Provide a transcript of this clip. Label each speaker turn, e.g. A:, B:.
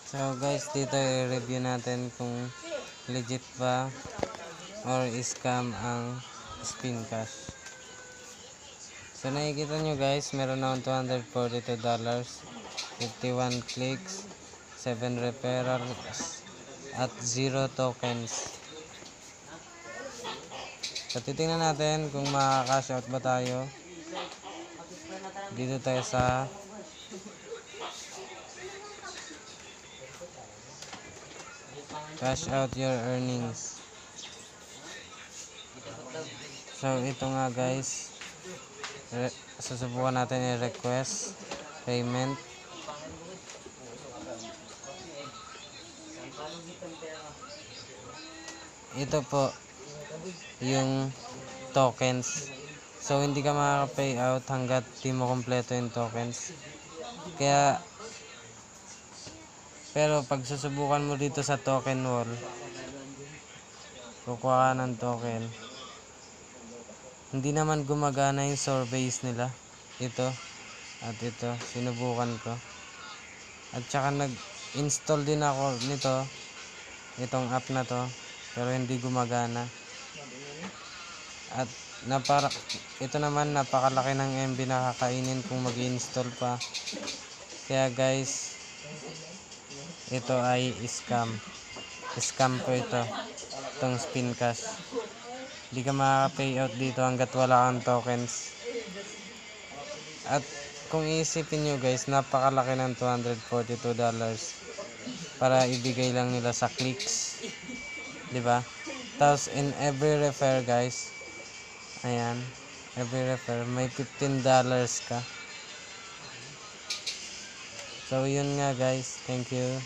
A: So guys, dito i-review natin kung legit ba or scam ang Spincash. So nakikita nyo guys, meron akong $242, 51 clicks, 7 referrals, at 0 tokens. So titingnan natin kung makaka-cash out ba tayo. Dito tayo sa cash out your earnings. So ito nga guys, susubukan natin i-request payment. Ito po yung tokens. So hindi ka makaka-pay out hanggat di mo kompleto yung tokens. Kaya pero pag susubukan mo dito sa token wall, kukuha ka ng token, hindi naman gumagana yung surveys nila. Ito at ito, sinubukan ko. At saka nag-install din ako nito, itong app na to, pero hindi gumagana. At ito naman, napakalaki ng MB na kakainin kung mag-install pa. Kaya guys, ito ay scam. Scam po ito, itong Spincash. Hindi ka makaka-pay out dito hanggat wala kang tokens. At kung iisipin nyo guys, napakalaki ng $242 para ibigay lang nila sa clicks, diba? Tapos in every refer guys, ayan, every refer may $15 ka. So yun nga guys, thank you.